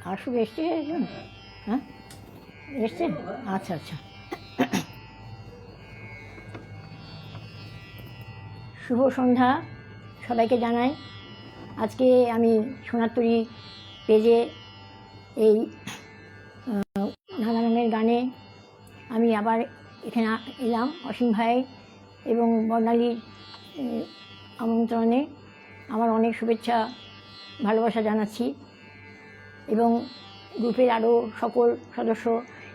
আর শুধু এসছে একজন? হ্যাঁ, এসছে? আচ্ছা আচ্ছা। শুভ সন্ধ্যা সবাইকে জানাই। আজকে আমি সোনারতরী পেজে এই নানা রঙের গানে আমি আবার এখানে এলাম অসীম ভাই এবং বর্ণালীর আমন্ত্রণে। আমার অনেক শুভেচ্ছা ভালোবাসা জানাচ্ছি এবং গ্রুপের আরও সকল সদস্য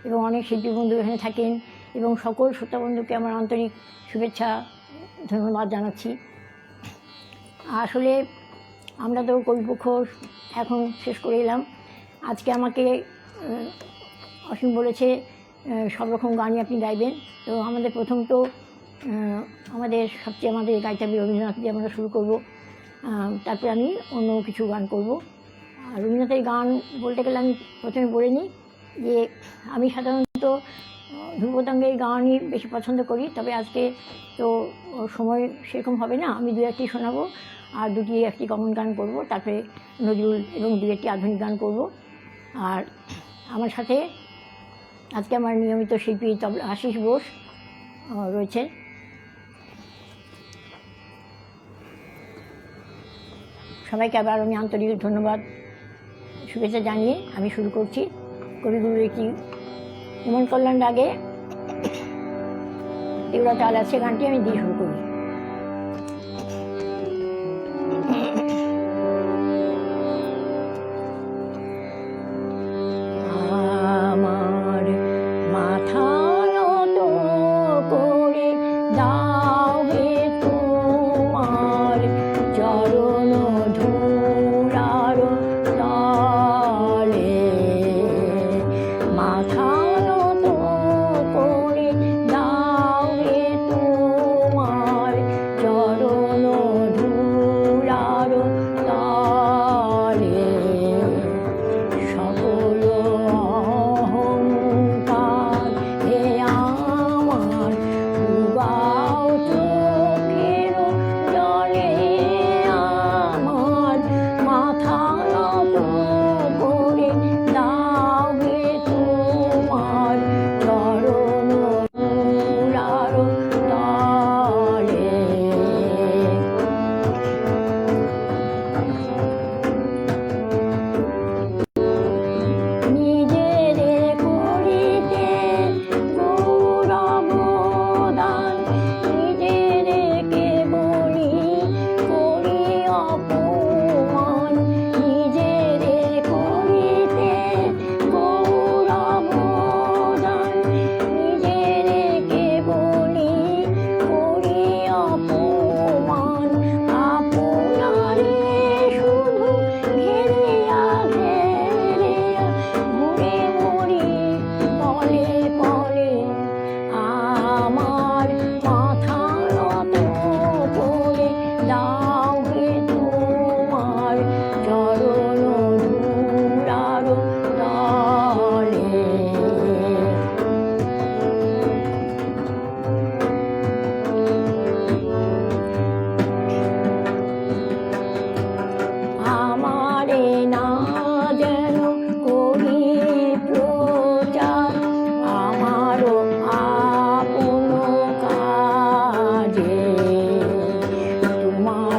এবং অনেক শিল্পী বন্ধু এখানে থাকেন এবং সকল শ্রোতা বন্ধুকে আমার আন্তরিক শুভেচ্ছা ধন্যবাদ জানাচ্ছি। আসলে আমরা তো কর্তৃপক্ষ এখন শেষ করে এলাম। আজকে আমাকে অসীম বলেছে সব রকম গানই আপনি গাইবেন। তো আমাদের প্রথম তো আমাদের গাইতে হবে রবীন্দ্রনাথ দিয়ে আমরা শুরু করব, তারপরে আমি অন্য কিছু গান করব। আর রবীন্দ্রনাথের গান বলতে গেলে আমি প্রথমে বলে নিই যে আমি সাধারণত ধ্রুপদাঙ্গের গানই বেশি পছন্দ করি, তবে আজকে তো সময় সেরকম হবে না। আমি দু একটি শোনাবো আর একটি কমন গান করব, তারপরে নজরুল এবং দু একটি আধুনিক গান করব। আর আমার সাথে আজকে আমার নিয়মিত শিল্পী আশিস বোস রয়েছে। সবাইকে আবার আমি আন্তরিক ধন্যবাদ শুভেচ্ছা জানিয়ে আমি শুরু করছি কবিগুরুর একটি হেমন্ত কল্যাণ রাগে এগুলো তাল আছে গানটি আমি দিয়ে শুরু করি। আমার মাথা নত করে দাও হে তোমার চরণ ধুলার তলে, মাথা নত করে দাও হে তোমার চরণ ধুলার তলে, সকল অহংকার হে আমার ডুবাও চোখের জলে, আমার মাথা নত করে দাও হে তোমার চরণ ধুলার তলে। নিজেরে করিতে গৌরব দান, নিজেরে কেবলি করি অপমান, নিজেরে করিতে গৌরব দান, নিজেরে কেবলি করি অপমান, আপনারে শুধু ঘেরিয়া ঘেরিয়া ঘুরে মরি পলে পলে, আমার মাথা নত করে দাও হে তোমার চরণ ধুলার তলে। আমারে না যেন করি প্রচার, আমারও আপন কাজে তোমার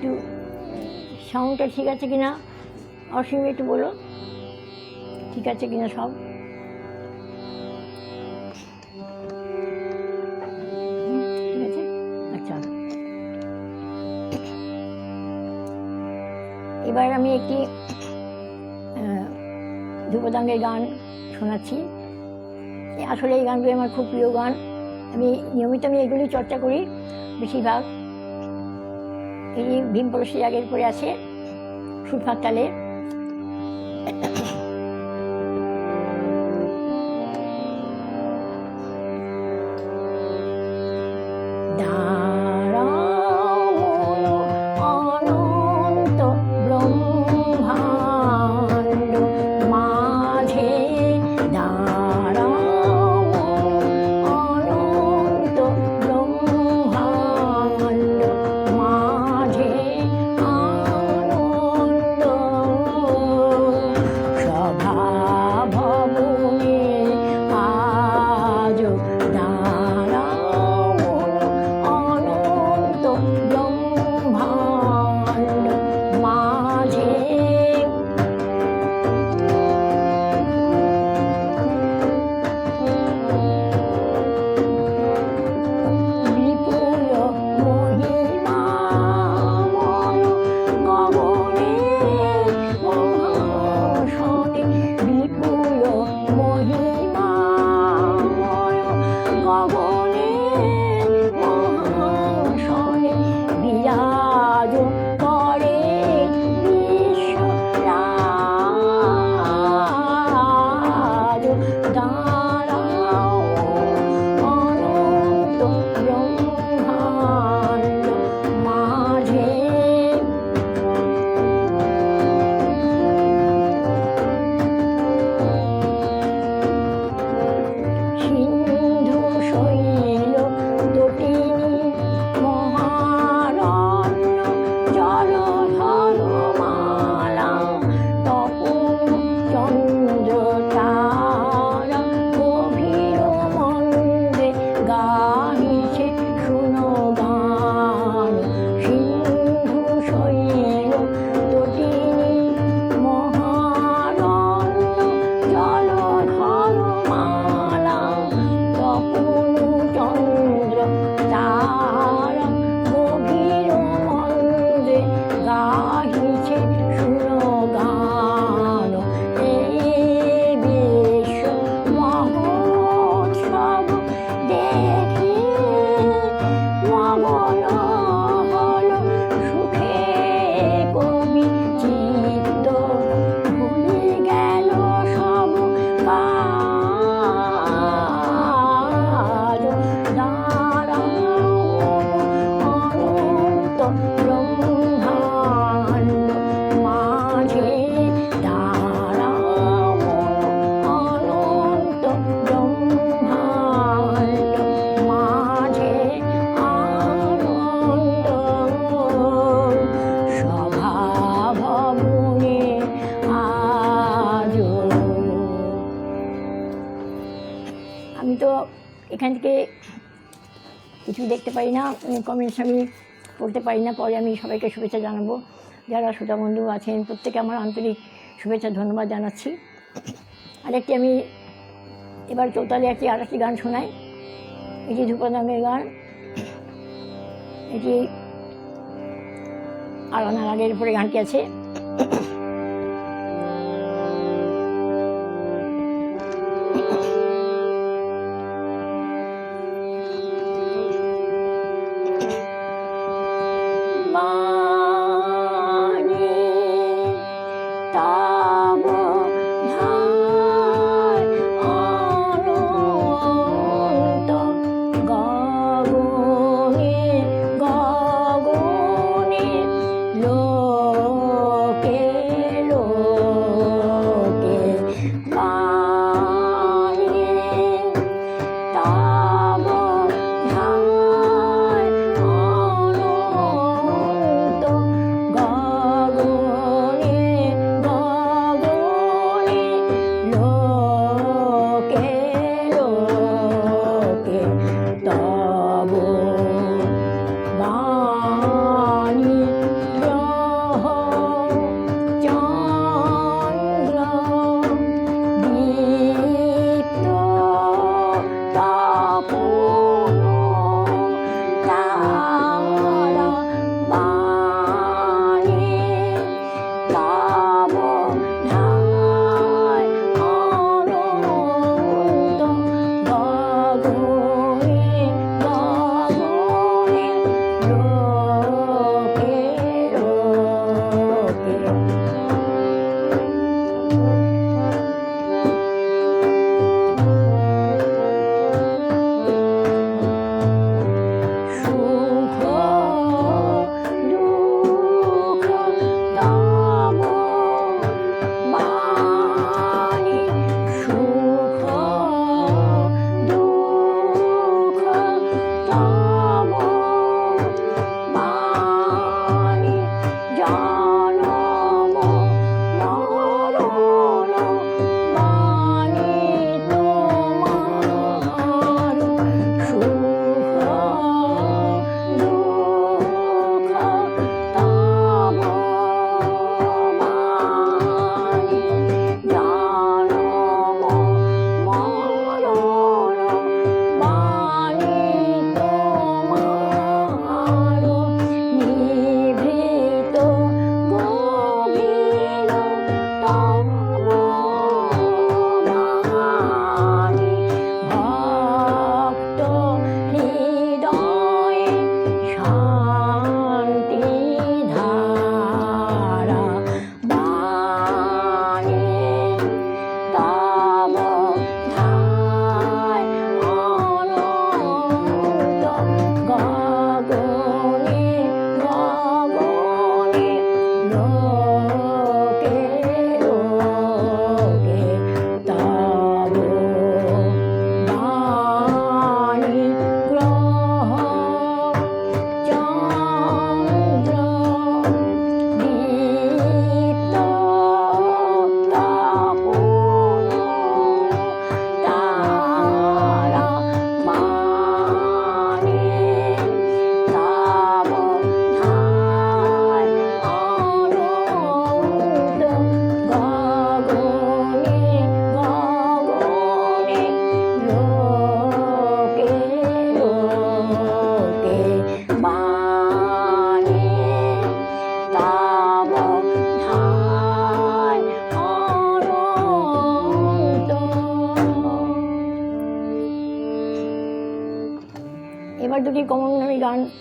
একটু সাউন্ডটা ঠিক আছে কিনা অসীম একটু বলো, ঠিক আছে কিনা সব? ঠিক আছে, আচ্ছা। এবার আমি একটি ধ্রুপদাঙ্গের গান শোনাচ্ছি। আসলে এই গানগুলি আমার খুব প্রিয় গান, আমি নিয়মিত এগুলি চর্চা করি বেশিরভাগ। এই ভীম পরশি আগের পরে আছে সুরফাক তালে। আমি তো এখান থেকে কিছু দেখতে পারি না, কমেন্টস আমি পড়তে পারি না, পরে আমি সবাইকে শুভেচ্ছা জানাবো। যারা শ্রোতা বন্ধু আছেন প্রত্যেকে আমার আন্তরিক শুভেচ্ছা ধন্যবাদ জানাচ্ছি। আরেকটি আমি এবার চৌতালে একটি আরেকটি গান শোনাই, এটি ধ্রুপদাঙ্গের গান, এটি আলাদা আগের উপরে গানটি আছে।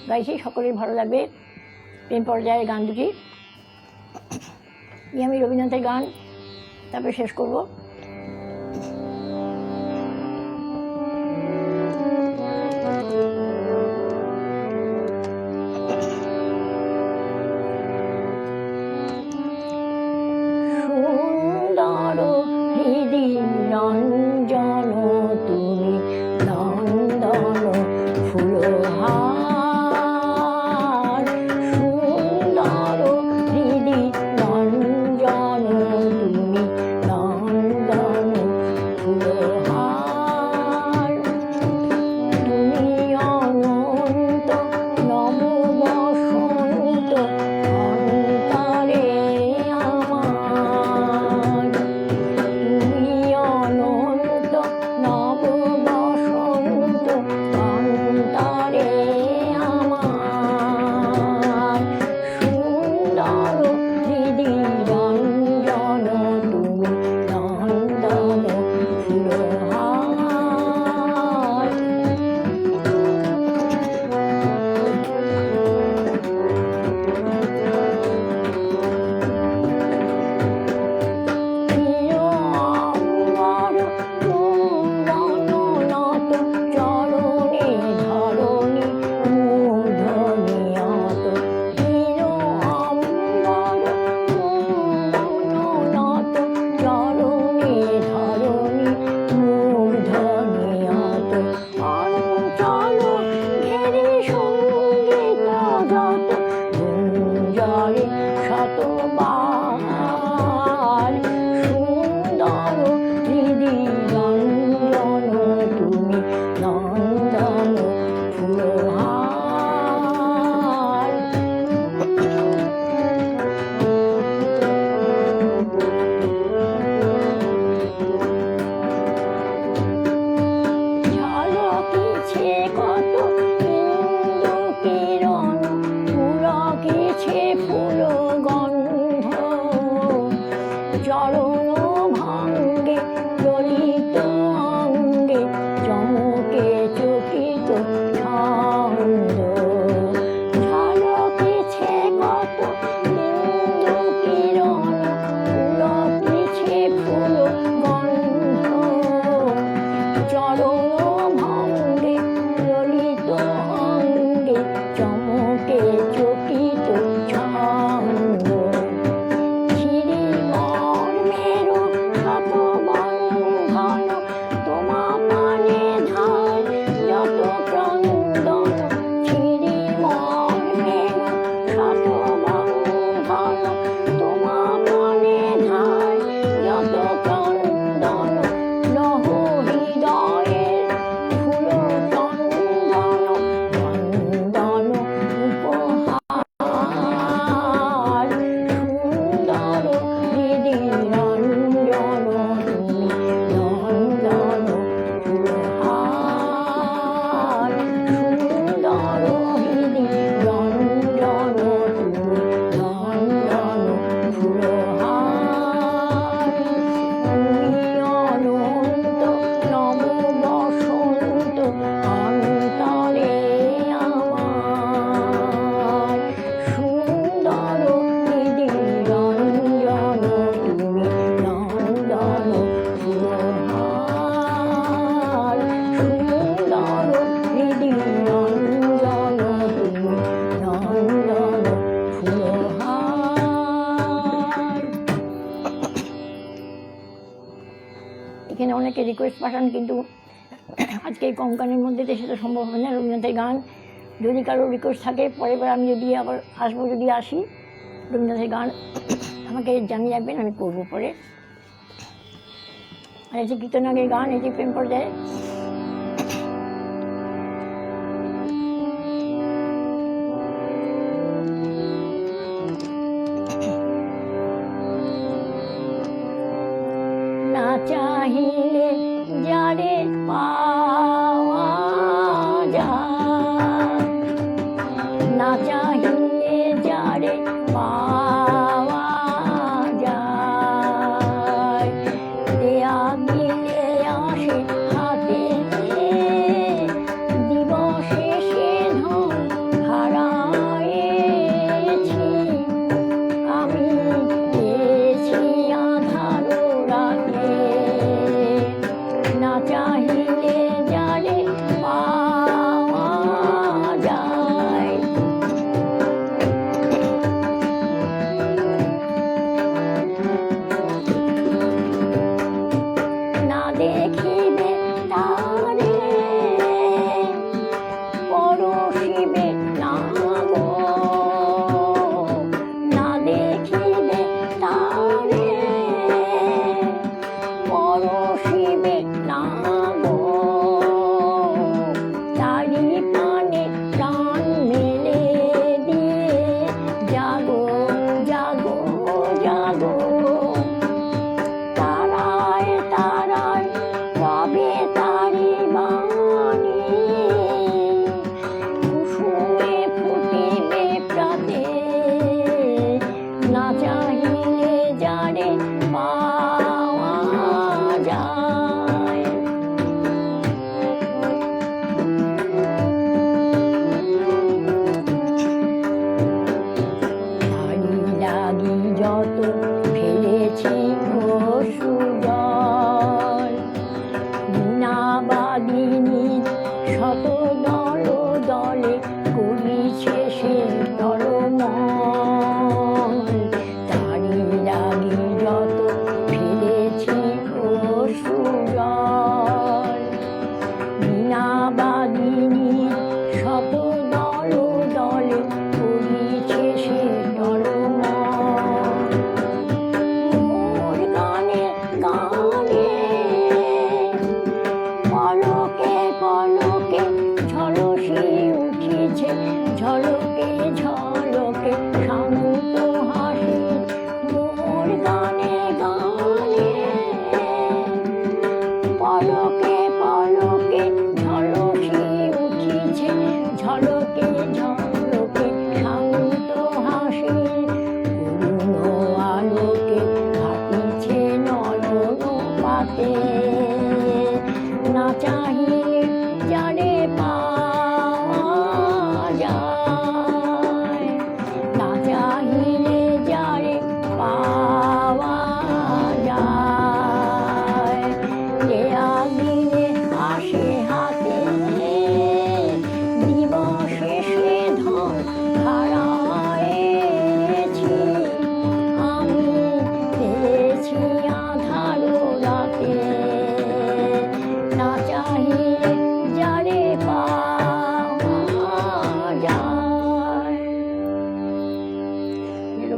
গাইছি, সকলের ভালো লাগবে প্রেম পর্যায়ের গান দুটি। আমি রবীন্দ্রনাথের গান তারপরে শেষ করব। সুন্দর হৃদি রঞ্জন তুমি নন্দন ফুলহার, সুন্দর হৃদি রঞ্জন তুমি নন্দন ফুলহার, তুমি অনন্ত নব বসন্ত অন্তরে আমার, তুমি অনন্ত নব বসন্ত অন্তরে আমার, সুন্দর হৃদি রঞ্জন তুমি নন্দন ফুলহার। শতবার, সুন্দর হৃদি রঞ্জন তুমি নন্দন ফুলহার। ঝলকিছে কত ইন্দু কিরণ, পুলকিছে ফুল গন্ধ, চরণ ভঙ্গে ললিত অঙ্গে চমকে চকিত ছন্দ, ঝলকিছে কত ইন্দু কিরণ, পুলকিছে ফুল গন্ধ, চরণ ভঙ্গে ললিত অঙ্গে চমকে চকিত ছন্দ, ছিরি মর্মেরু শতবন্ধন তোমা পানে ধার যত ক্রন্দন, ছিরি মর্মেরু শতবন্ধন তোমা পানে ধার যত ক্রন্দন, লহ হৃদয়ের ফুল চন্দন বন্দন উপহার, সুন্দর হৃদি রঞ্জন তুমি নন্দন ফুলহার, সুন্দর হৃদি রঞ্জন তুমি নন্দন ফুলহার, তুমি অনন্ত নব বসন্ত অন্তরে আমার, সুন্দর হৃদি রঞ্জন তুমি নন্দন ফুলহার, সুন্দর হৃদি রঞ্জন তুমি নন্দন ফুলহার। এখানে অনেকে রিকোয়েস্ট পাঠান, কিন্তু আজকে এই কম গানের মধ্যে তো সেটা সম্ভব হবে না। রবীন্দ্রনাথের গান যদি কারো রিকোয়েস্ট থাকে, পরের বার আমি যদি আবার আসবো, যদি আসি, রবীন্দ্রনাথের গান আমাকে জানিয়ে রাখবেন, আমি করবো পরে। আর এই যে কীর্তনাগের গান, এই যে প্রেম পর্যায়ে, না চাহিলে যারে পাওয়া যায়, না চাহিলে যারে পাওয়া যায়, দেয়া দিলে আসে হাতে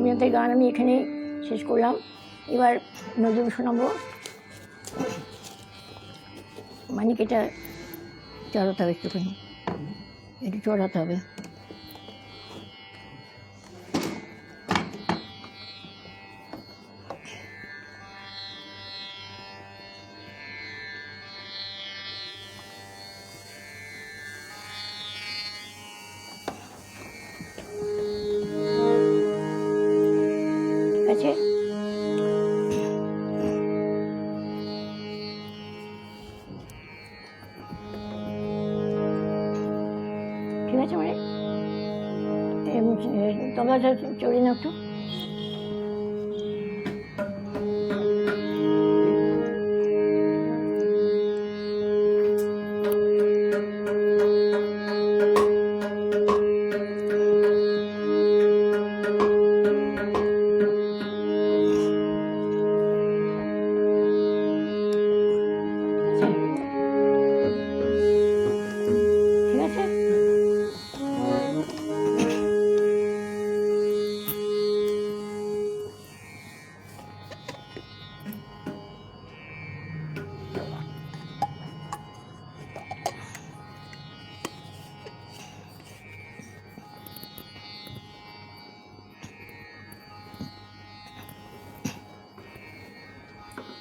রবীন্দ্রনাথের গান আমি এখানেই শেষ করলাম। এবার নজরুল শোনাবো। মানিক এটা চড়াতে হবে, একটুখানি একটু চড়াতে হবে। ঠিক আছে, ঠিক আছে, মানে তোমরা চড়ি না একটু। ঠিক আছে,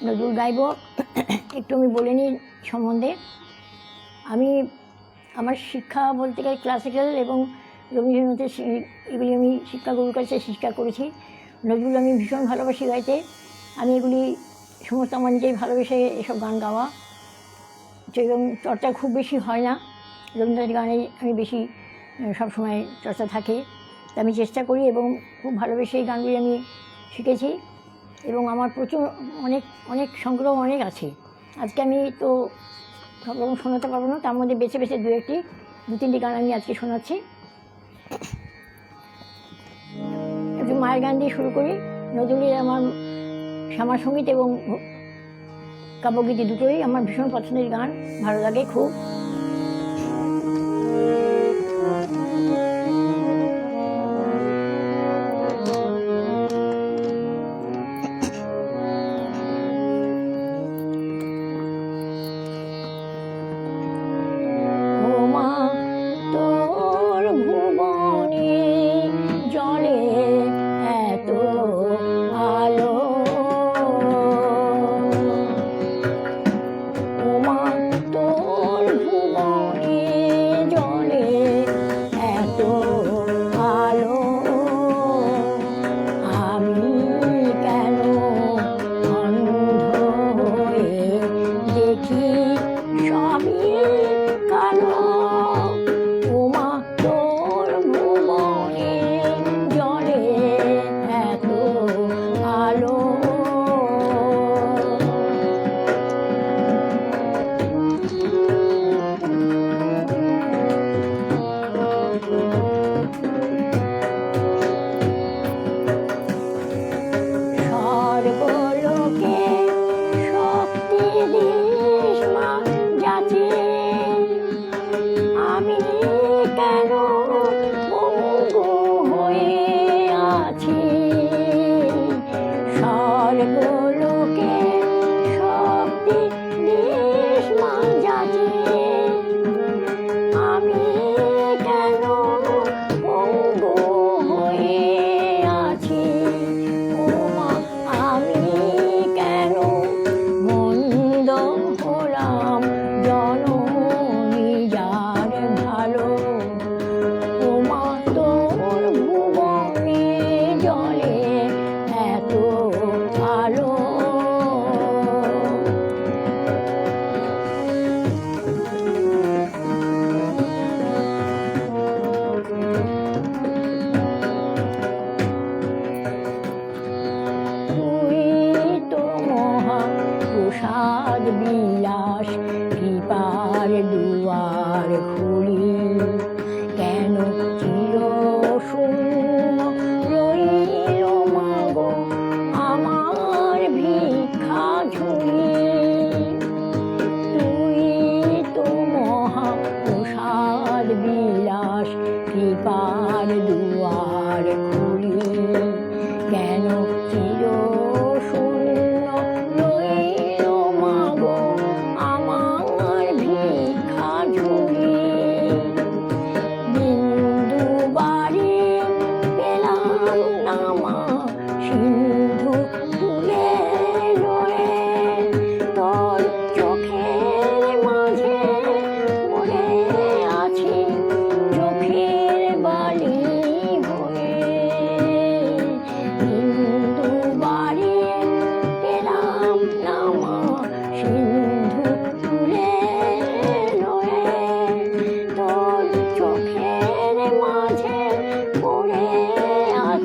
নজরুল গাইব। একটু আমি বলে নিই সম্বন্ধে। আমি আমার শিক্ষা বলতে গেলে ক্লাসিক্যাল এবং রবীন্দ্রনাথের এগুলি আমি শিক্ষাগুরুর কাছে শিক্ষা করেছি। নজরুল আমি ভীষণ ভালোবাসি গাইতে। আমি এগুলি সমস্ত আমার নিজেই ভালোবেসে এসব গান গাওয়া। এবং চর্চা খুব বেশি হয় না, রবীন্দ্রনাথের গানেই আমি বেশি সবসময় চর্চা থাকে। তা আমি চেষ্টা করি এবং খুব ভালোবেসে এই গানগুলি আমি শিখেছি এবং আমার প্রচুর অনেক অনেক সংগ্রহ অনেক আছে। আজকে আমি তো সব রকম শোনাতে পারবো না, তার মধ্যে বেছে বেছে দু তিনটি গান আমি আজকে শোনাচ্ছি। একটু মায়ের গান দিয়ে শুরু করি। নজরুলের আমার শ্যামা সঙ্গীত এবং কাব্যগীতি দুটোই আমার ভীষণ পছন্দের গান, ভালো লাগে খুব।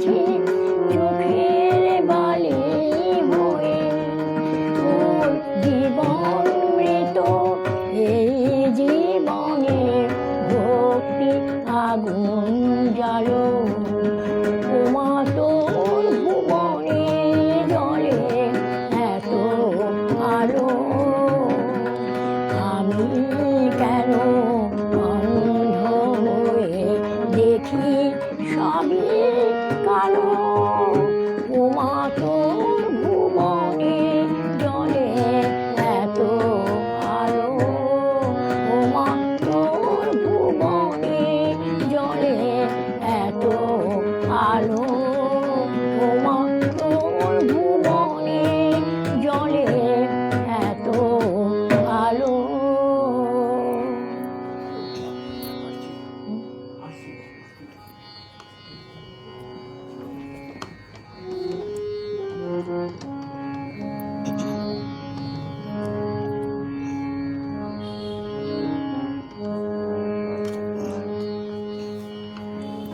আছি চোখের বালি হয়ে, ওর জীবন মৃত এই জীবনে ভক্তি আগুন জ্বালো। ওমা তোর ভুবনে জলে এত আলো, আমি কেন অন্ধ হয়ে দেখি সবই কালো। ওমা তোর ভুবনে জলে এত আলো, ওমা তোর ভুবনে জলে এত আলো, ওমা তোর ভুবনে জলে এত আলো।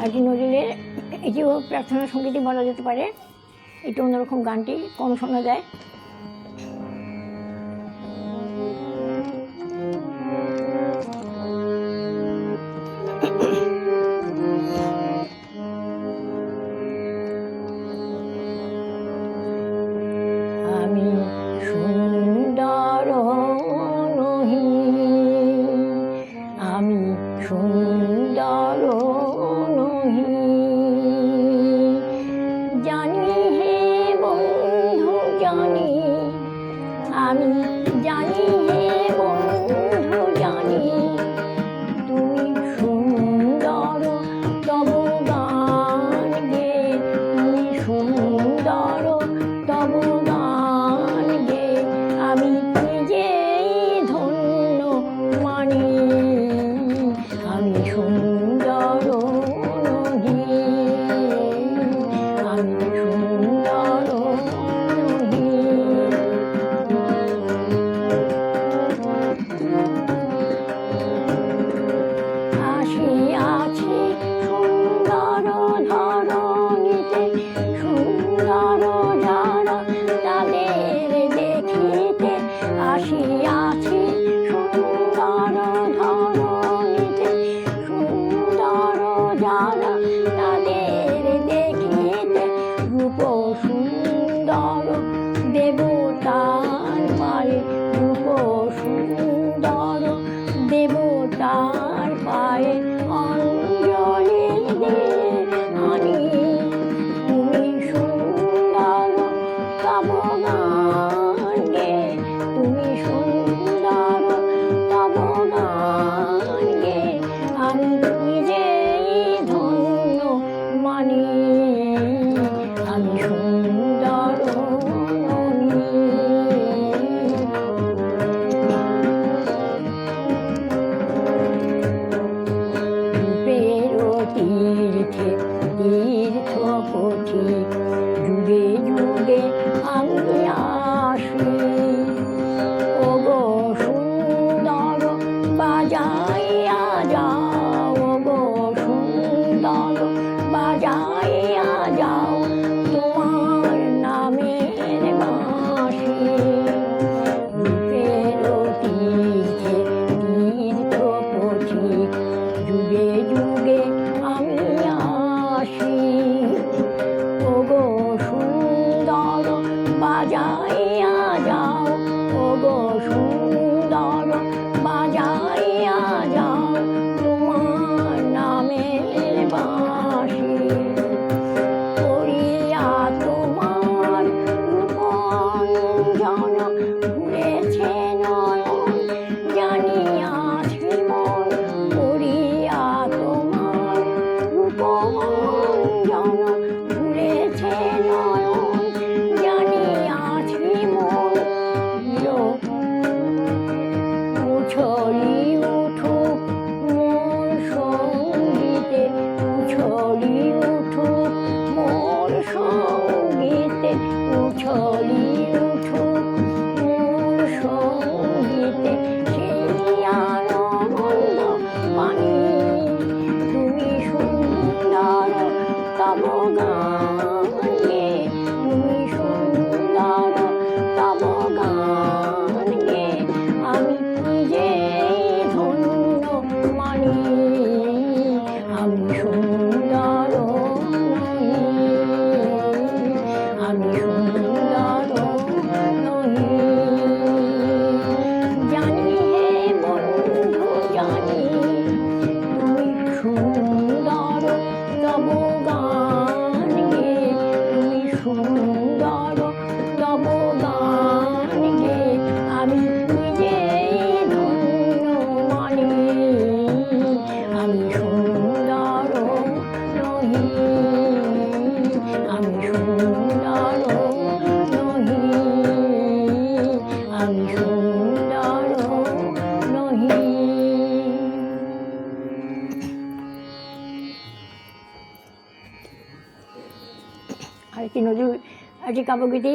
কাজী নজরুলের এটিও প্রার্থনা সঙ্গীতই বলা যেতে পারে। এটা অন্যরকম, গানটি কম শোনা যায়। আমি সুন্দর নহি, আমি সুন্দর নহি, জানি হে বন্ধু জানি, আমি জানি হে বন্ধু জানি, তুমি সুন্দর তব গান গে, তুমি সুন্দর তব গান গে, আমি নিজেই ধন্য মানি, আমি সুন্দর নহি, আমি সুন্দর নহি। আসিয়াছি সুন্দর ধরণীতে, সুন্দর যারা তাদের দেখিতে, আসিয়াছি সুন্দর ধরণীতে, সুন্দর যারা তাদের দেখিতে, রূপ সুন্দর দেবতার পায়ে, রূপ সুন্দর দেবতার পায়ে অঞ্জলি দিয়ে আনি, তুমি সুন্দর তব গান গে, তুমি সুন্দর তব গান গে, আমি নিজেই ধন্য মানি, আমি সুন্দর নহি। রূপের তীর্থে তীর্থপথি যুগে যুগে আমি আসি, ওগো সুন্দর বাজাইয়া যাও, ওগো সুন্দর বাজাইয়া যাও তোমার নামের বাঁশি। রূপের তীর্থে তীর্থপথি যুগে যুগে আমি আসি, ওগো সুন্দর বাজাইয়া যাও, ওগো সুন্দর বাজাইয়া যাও তোমার নামের বাঁশি। করিয়া তোমার রূপঞ্জন ঘুরেছে নয়ন, জানিয়াছি মন, করিয়া তোমার রূপঞ্জন ঘুরেছে নয়ন, জানিয়াছি মন, গান গে তুমি সুন্দর তব গান গে আমি নিজে ধন্য মানি আমি সুন্দর নহি আমি সুন্দর নহি জানি হে বন্ধু জানি তুমি সুন্দর তব গান গে তুমি সুন্দর তব গান গে আমি নিজে ধন্য মানি আমি সুন্দর নহি আমি সুন্দর নহি আমি সুন্দর নহি। আরেকটি নজরুল একটি কাব্যগীতি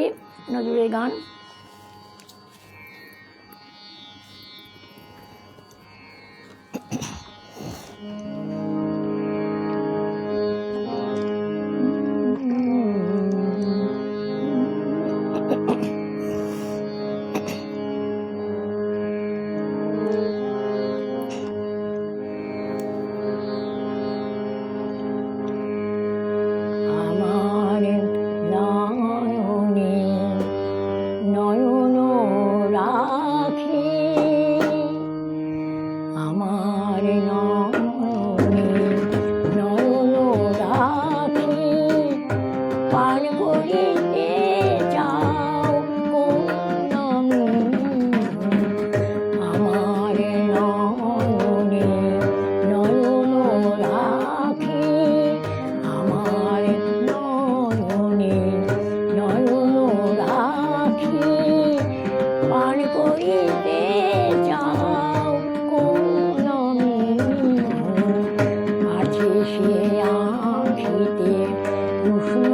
নজরুলের গান। আমার নয়নে নয়ন রাখি আমার নয়নে নয়ন রাখি পান করিতে যাও কোন আমার নয়নে নয়ন রাখি আমার নয়নে নয়ন রাখি পান করিতে যাও কোন আছে সে আখিতে উষ্ণ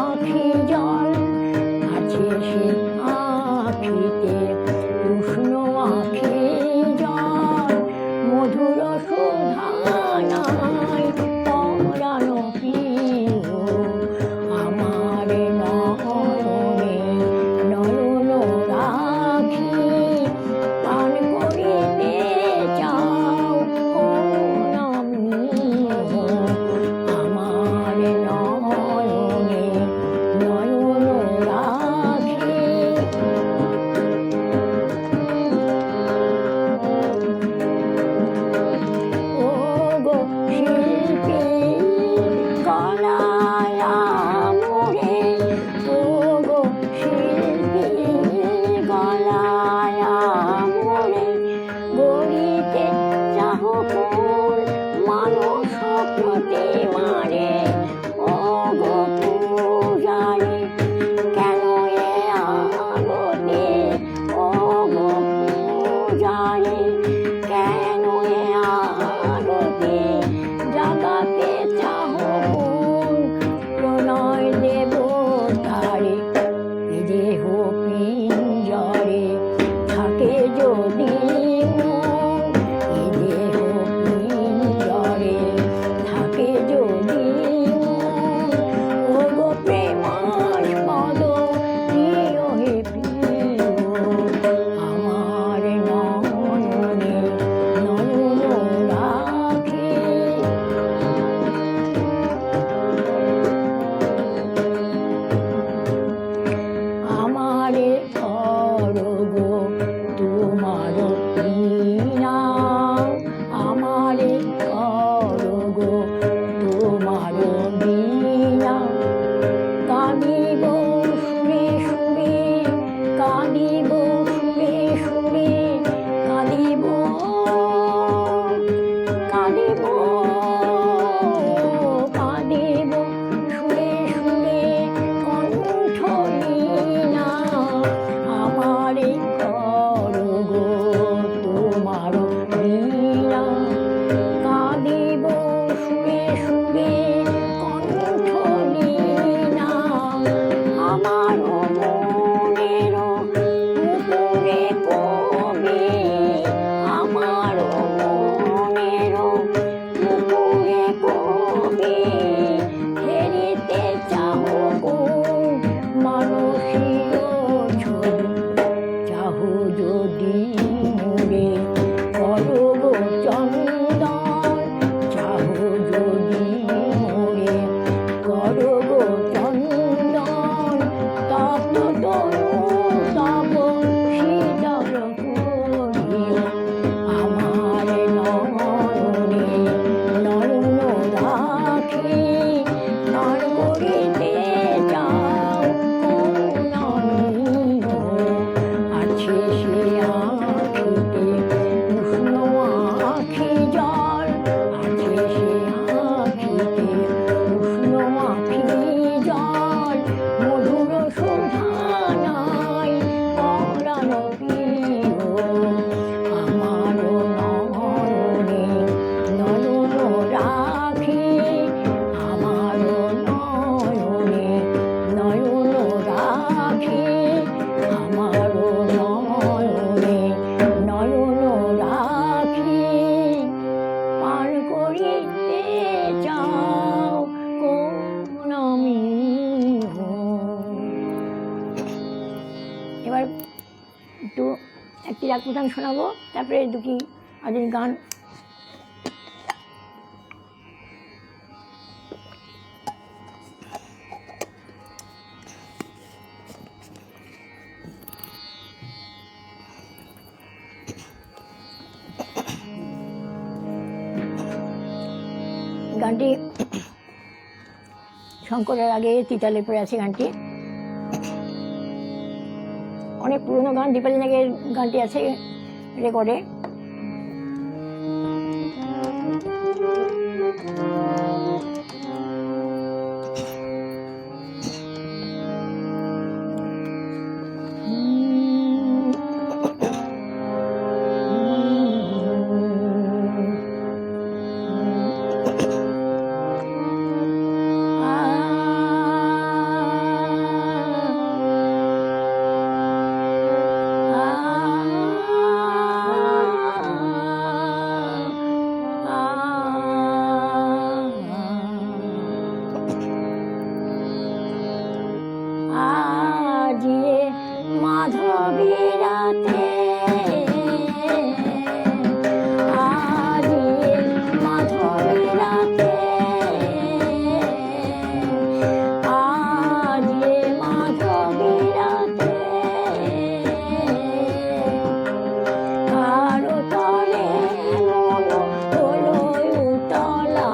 আখি জল আছে সে আখিতে উষ্ণ আখি জল মধুর সুধা নাই পরাণ প্রিয় আমার নয়নে নয়ন রাখি পান করিতে যাও কোন আমার নয়নে নয়ন রাখি একটু একটি রাগ প্রধান শোনাবো, তারপরে দুটি আধুনিক গান। গানটি শঙ্করের আগে তিতালে পড়ে আছে। গানটি অনেক পুরনো গান, দীপালি নাগের গানটি আছে রেকর্ডে। আজিয়ে মাধবীরাতে, আজিয়ে মাধবীরাতে, আজিয়ে মাধবীরাতে, কারো তলে মন হলো উতলা,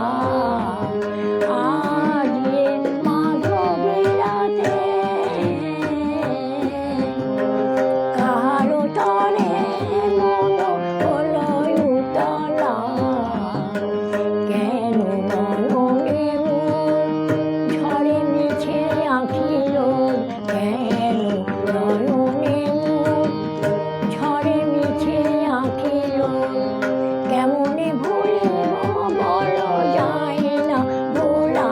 আজিয়ে মাধবীরাতে, কারো তলে মন হলো উতলা, কেন মননে মন ঝড়ে মিছে আঁখিল, কেন মননে মন ঝড়ে মিছে আঁখিল, কেমনে ভুলিব বল যায় না ভোলা,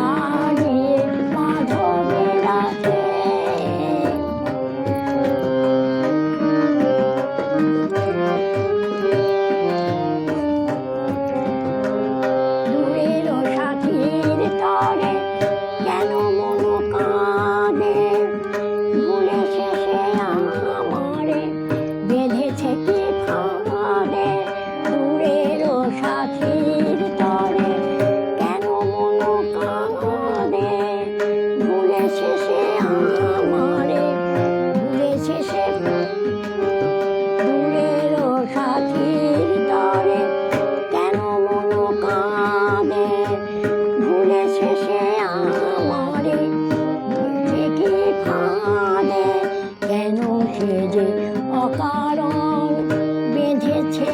আজিয়ে মাধবীরাতে। দূরের সাথীর তরে কেন মন কাঁদে, ভুলে শেষে আমারে বেঁধেছে কি ফাঁদে, দূরের সাথীর তরে কেন মন কাঁদে, ভুলে শেষে আমারে, ভুলে শেষে দূরের সাথীর তরে কেন মন কাঁদে, ভুলে শেষে আমারে ভুলে কি ফাঁদে, কেন সে যে অকারণ বেঁধেছে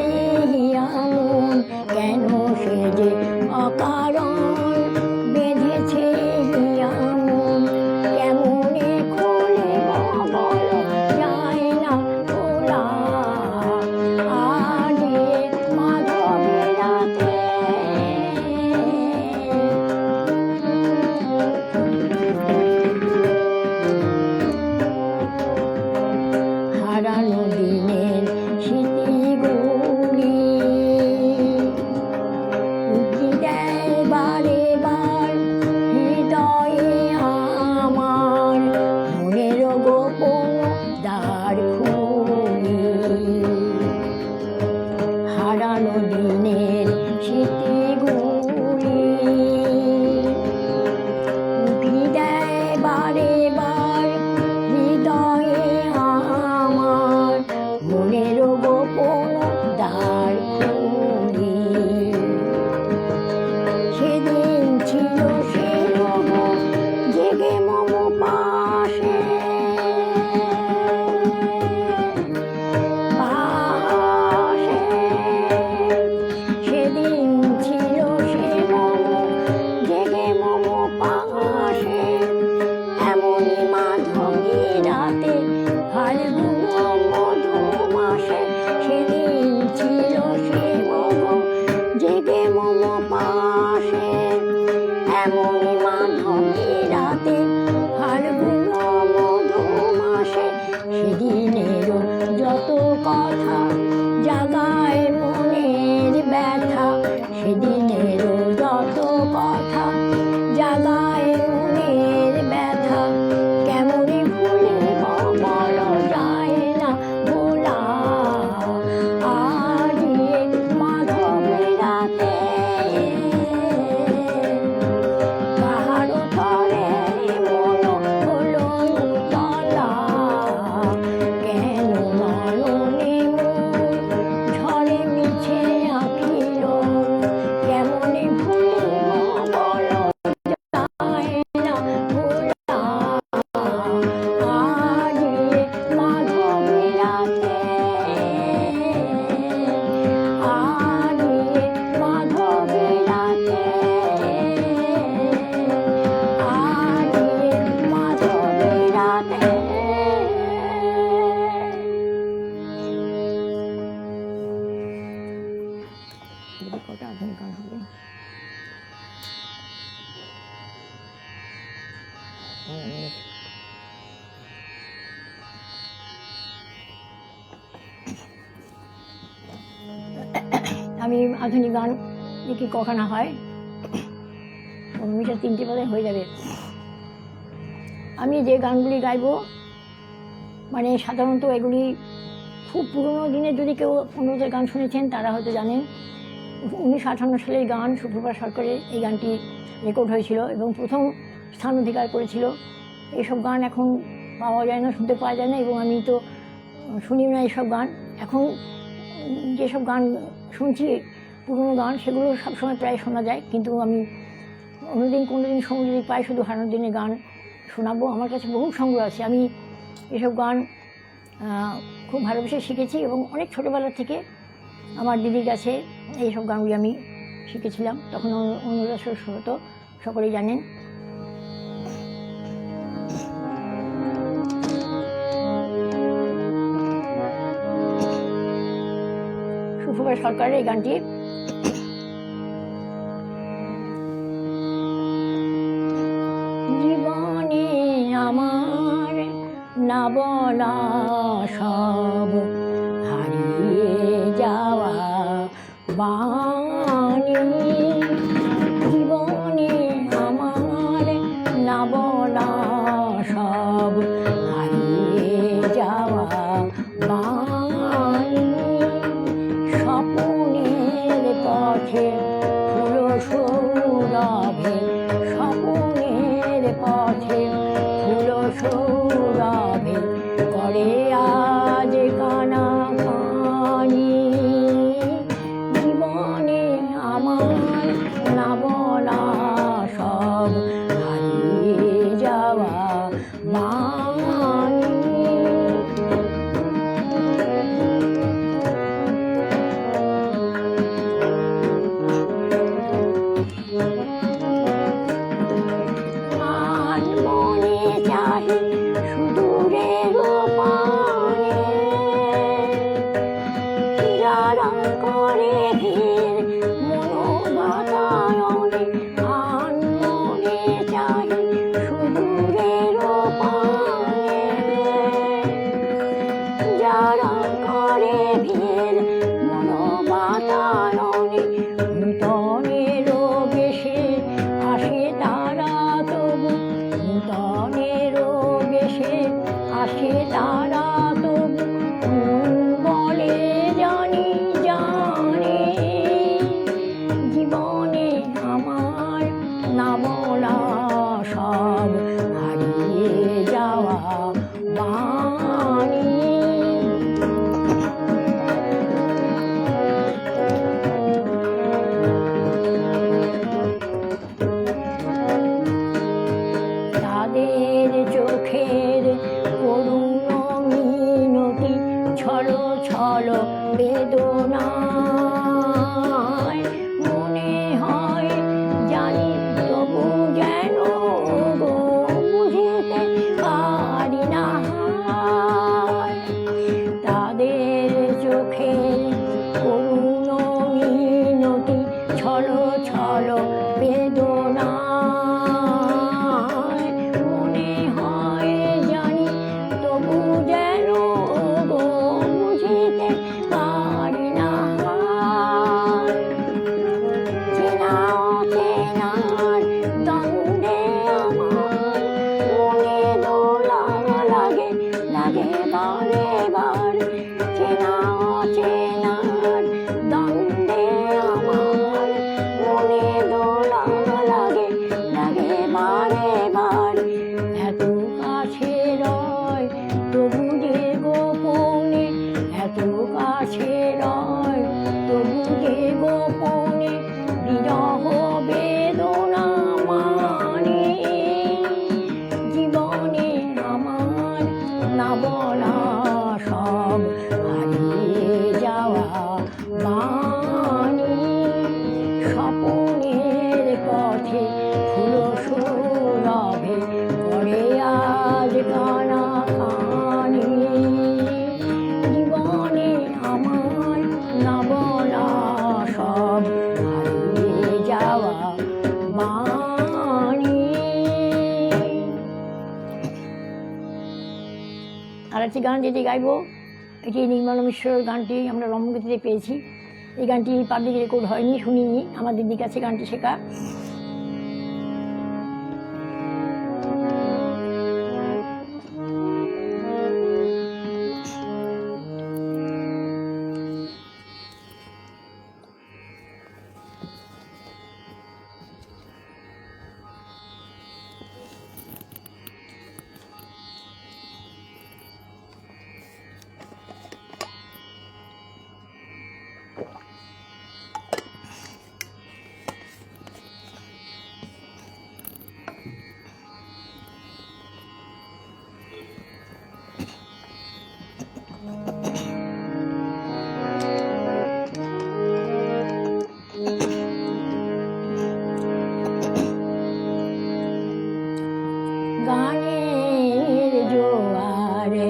মন, কেন সে যে অকারণ বেঁধেছে মন, কেমনে খুলে বল যায় না ভোলা, আজিয়ে মাধবীরাতে। হারানো দিনের স্মৃতিগুলি উকি দেয় বারে বার হৃদয়ে আমার, মনের গোপন দ্বার খুলি, হারানো দিনের স্মৃতিগুলি উকি দেয় বারে বার হৃদয়ে আমার, মনের গোপন দ্বার খুলি, সেদিন ছিল সে রব জেগে মম পাশে, পাশে, সেদিন ছিল সে মম জেগে মম পাশে, এমনই মাধবীরাতে ফাল্গুন মধুমাসে, সেদিন ছিল সে মম জেগে মম পাশে, এমনই মাধবীরাতে ফাল্গুন মধুমাসে, সেদিনেরও যত কথা জাগায় মনের ব্যথা, সেদিনেরও যত কথা জাগায় আমি আধুনিক গান দেখি কখনো হয়, মিটার 3টে পদে হয়ে যাবে। আমি যে গানগুলি গাইব মানে সাধারণত এগুলি খুব পুরনো দিনের, যদি কেউ অন্যদের গান শুনেছেন তারা হয়তো জানেন। 1958 সালের গান, সুপ্রভা সরকারের এই গানটি রেকর্ড হয়েছিল এবং প্রথম স্থান অধিকার করেছিল। এইসব গান এখন পাওয়া যায় না, শুনতে পাওয়া যায় না, এবং আমি তো শুনিও না এইসব গান। এখন যেসব গান শুনছি পুরনো গান, সেগুলো সবসময় প্রায় শোনা যায়, কিন্তু আমি অন্যদিন কোনো দিন সময় যদি পাই শুধু হারানোর দিনের গান শোনাবো। আমার কাছে বহু সংগ্রহ আছে। আমি এসব গান খুব ভালোবেসে শিখেছি এবং অনেক ছোটোবেলা থেকে আমার দিদির কাছে এইসব গানগুলি আমি শিখেছিলাম। তখন অন্যরা হতো, সকলেই জানেন। সুপ্রভা সরকারের এই গানটি। জীবনে আমার না বলা সব হারিয়ে যাওয়া বাণী, জীবনে আমার না বলা সব হারিয়ে যাওয়া বাণী, স্বপ্নের পথে ফুল সৌরভে, স্বপ্নের পথে ফুল সৌরভে করে আজ কানা কানি, জীবনে আমার না বলা সব হারিয়ে যাওয়া বাণী। আসে তারা তবু বলে জানি জানি, জীবনে আমার না বলা সব হারিয়ে যাওয়া বাণী। তাদের চোখের করুণ মিনতি ছলো ছলো বেদনায়, মনে হয় জানি তবু যেন গো বুঝিতে পারি না। তাদের চোখের করুণ মিনতি ছলো ছলো বেদনায়, মনে হয় জানি তবু যেন গো বুঝিতে পারি না। আরেকটি গান যেটি গাইব, এটি নির্মল মিশ্রর গানটি আমরা রম্যগীতিতে পেয়েছি। এই গানটি পাবলিক রেকর্ড হয়নি, শুনিনি, আমার দিদির কাছে গানটি শেখা। গানের জোয়ারে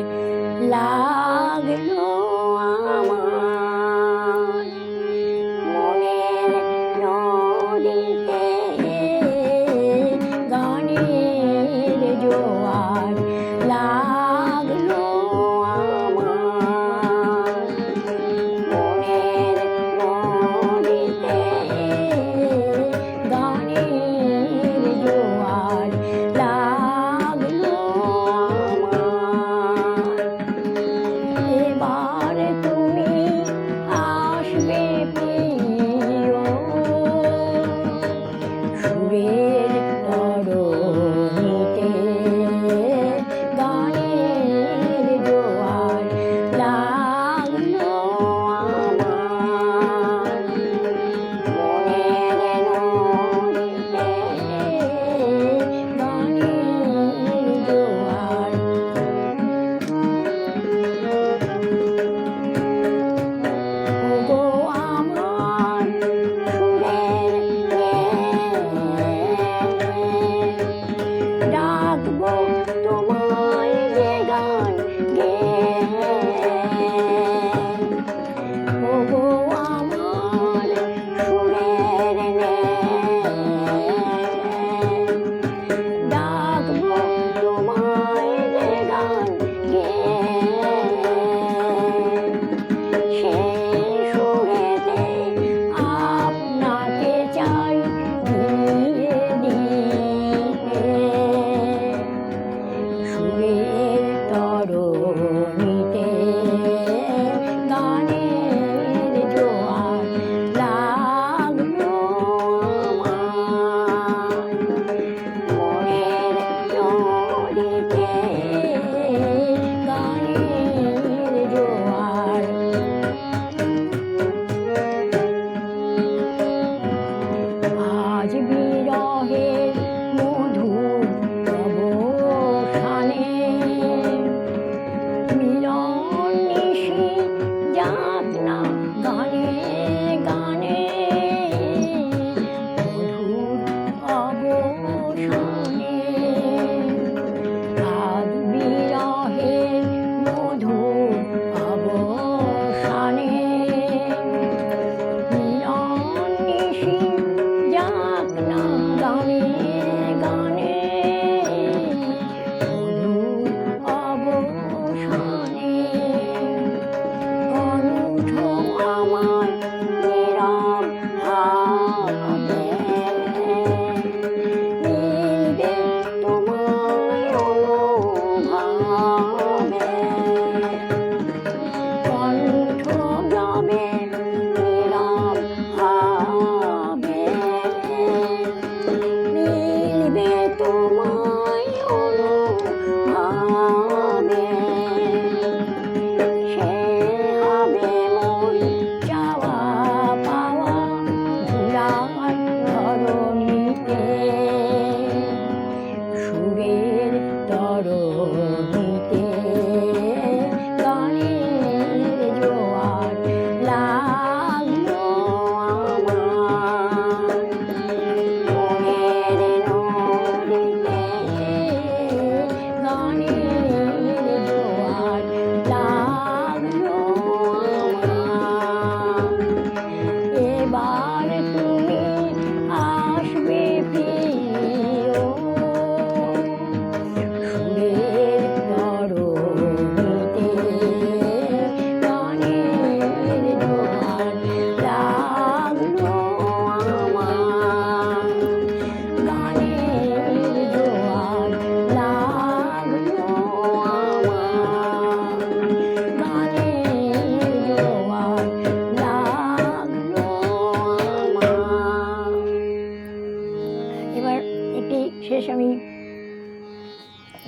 লাগলো আমার মনের নদীতে, গানের জোয়ার লাগলো আমার মনের নদীতে, গানের জোয়ার লাগলো আমার। এবার তুমি আসবে প্রিয়, সুরের তরণীতে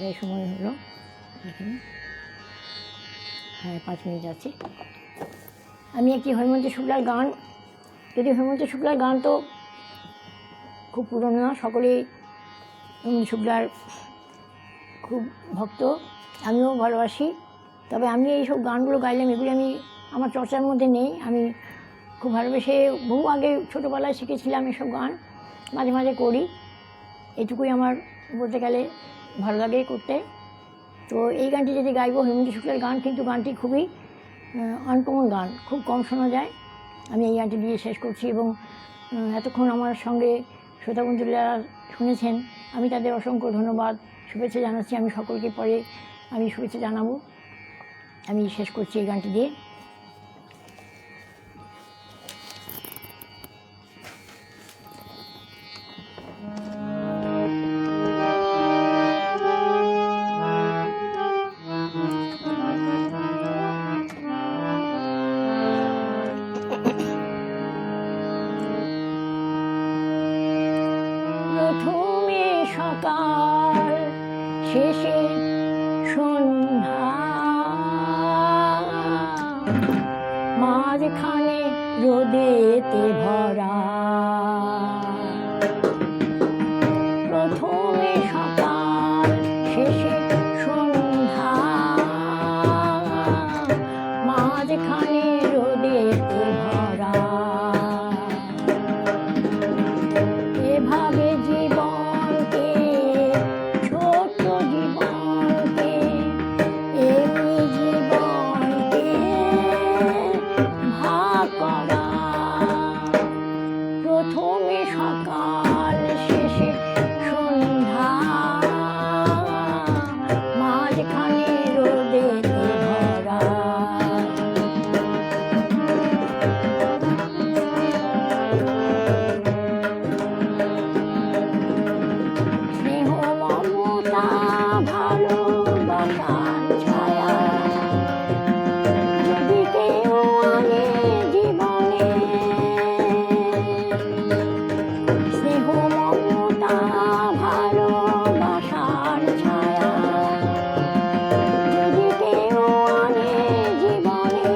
এই সময় হলো এখানে, হ্যাঁ 5 মিনিট আছে। আমি একটি হৈমন্তী শুক্লার গান, যদি হৈমন্তী শুক্লার গান তো খুব পুরনো না, সকলেই হৈমন্তী শুক্লার খুব ভক্ত, আমিও ভালোবাসি। তবে আমি এইসব গানগুলো গাইলাম, এগুলি আমি আমার চর্চার মধ্যে নেই। আমি খুব ভালোবেসে বহু আগে ছোটোবেলায় শিখেছিলাম এসব গান, মাঝে মাঝে করি, এটুকুই আমার বলতে গেলে ভালো লাগে করতে। তো এই গানটি যদি গাইবো হৈমন্তী শুক্লার গান, কিন্তু গানটি খুবই আনকমন গান, খুব কম শোনা যায়। আমি এই গানটি দিয়ে শেষ করছি এবং এতক্ষণ আমার সঙ্গে শ্রোতা বন্ধুরা শুনেছেন, আমি তাদের অসংখ্য ধন্যবাদ, শুভেচ্ছা জানাচ্ছি। আমি সকলকে পরে আমি শুভেচ্ছা জানাবো। আমি শেষ করছি এই গানটি দিয়ে। প্রথমে সকাল, শেষে সন্ধ্যা, মাঝখানে রোদেতে ভরা। প্রথমে সকাল, শেষে সন্ধ্যা, মাঝখানে রোদেতে ভরা। এভাবে জীবনকে, ছোট্ট জীবনকে, এমনি জীবনকে ভাগ করা। প্রথমে সকাল, শেষে সন্ধ্যা, মাঝখানে রোদেতে ভরা। স্নেহ মমতা ভালোবাসার ছায়া যদি কেউ আনে জীবনে, স্নেহ মমতা ভালোবাসার ছায়া যদি কেউ আনে জীবনে,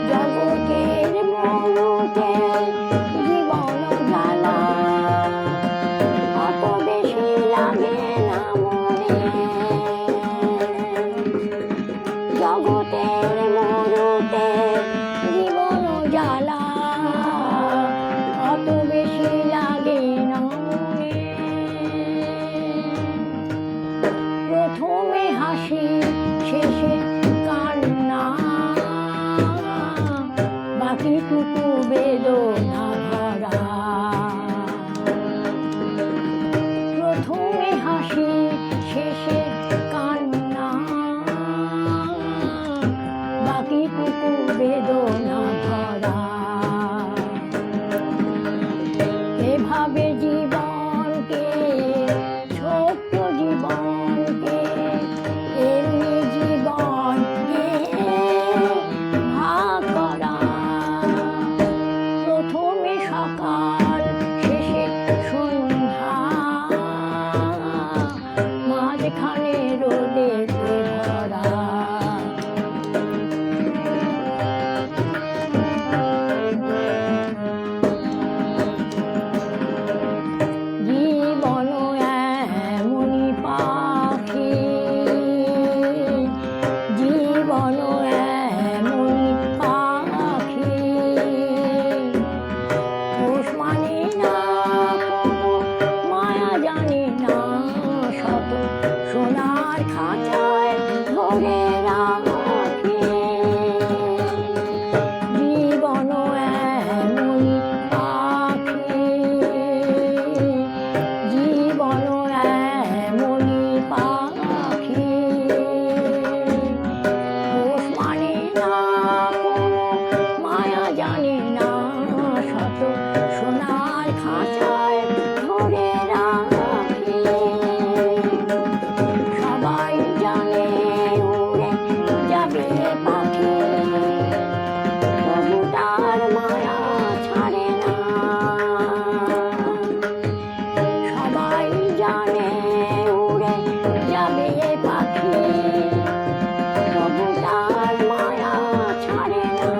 জগতের মরুতে জীবন জ্বালা অত বেশি লাগে না মনে। জগতের মরুতে জীবন জ্বালা অত বেশি লাগে না মনে। প্রথমে হাসি, শেষে কান্না, বাকিটুকু বেদনা ভরা। প্রথমে হাসি, শেষে কান্না, বাকিটুকু বেদনা ভরা। এভাবে জীবনকে, ছোট্ট জীবনকে, এমনি জীবনকে ভাগ করা। প্রথমে সকাল, শেষে সন্ধ্যা, মাঝখানে জানে উড়ে যাবে পাখি, তবু তার মায়া ছাড়ে না।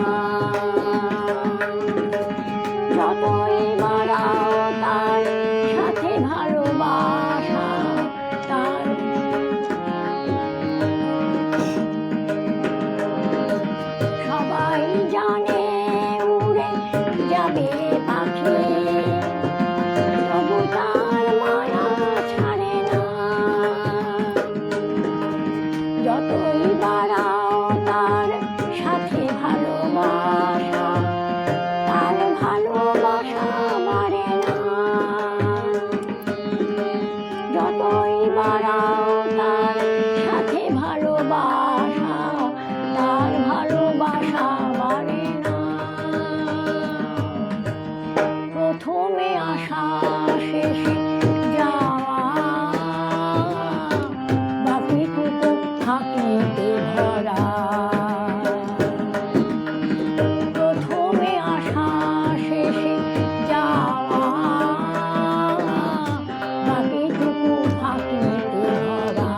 যতই বাড়াও তার সাথে ভালোবাসা, তার সবাই জানে উড়ে যাবে পাখি, তবু তার মায়া ছাড়ে না। যতই বাড়াও তার সাথে ভালোবাসা, তার ভালোবাসা বাড়ে না। যতই বাড়াও তার সাথে ভালোবাসা, তার ভালোবাসা বাড়ে না। প্রথমে আসা শেষে যাওয়া, বাকিটুকু থাকিতে ভরা। প্রথমে আসা শেষে যাওয়া, বাকিটুকু থাকিতে ভরা।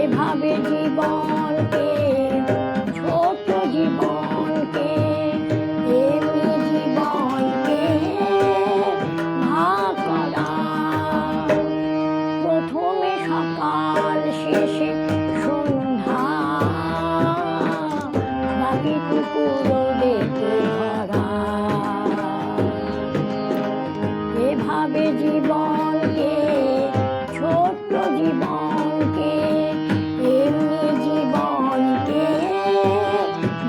এভাবে জীবনকে, ছোট জীবনকে, এমনি জীবনকে ভাগ করা। প্রথমে সকাল শেষে সন্ধ্যা, বাকিটুকু রোদেতে ভরা। এভাবে জীবনকে, ছোট্ট জীবনকে, এমনি জীবনকে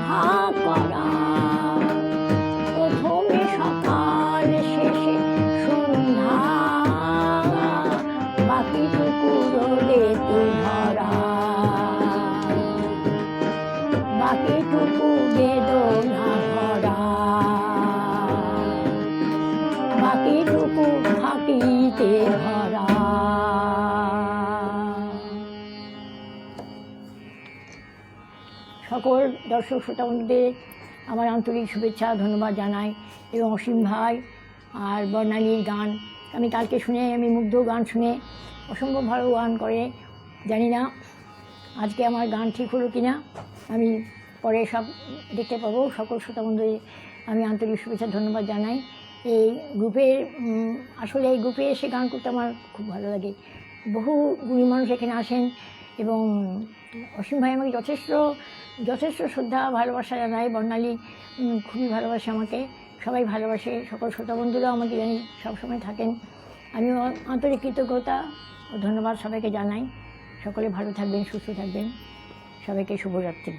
ভাগ করা। প্রথমে সকাল শেষে সন্ধ্যা, বাকিটুকু রোদেতে ভরা। বাকিটুকু বেদনা ভরা, বাকিটুকু থাকিতে ভরা। সকল দর্শক শ্রোতা বন্ধুদের আমার আন্তরিক শুভেচ্ছা ধন্যবাদ জানাই, এবং অসীম ভাই আর বর্ণালীর গান আমি কালকে শুনে, আমি মুগ্ধ। গান শুনে অসম্ভব ভালো গান করে। জানি না আজকে আমার গান ঠিক হলো কি না, আমি পরে সব দেখতে পাবো। সকল শ্রোতা বন্ধুদের আমি আন্তরিক শুভেচ্ছা ধন্যবাদ জানাই। এই গ্রুপের আসলে এই গ্রুপে এসে গান করতে আমার খুব ভালো লাগে। বহু গুণী মানুষ এখানে আসেন, এবং অসীম ভাই আমাকে যথেষ্ট শ্রদ্ধা ভালোবাসা জানায়। বর্ণালী খুবই ভালোবাসে আমাকে, সবাই ভালোবাসে। সকল শ্রোতা বন্ধুরাও আমাকে জানি সবসময় থাকেন। আমিও আন্তরিক কৃতজ্ঞতা ও ধন্যবাদ সবাইকে জানাই। সকলে ভালো থাকবেন, সুস্থ থাকবেন। সবাইকে শুভরাত্রি।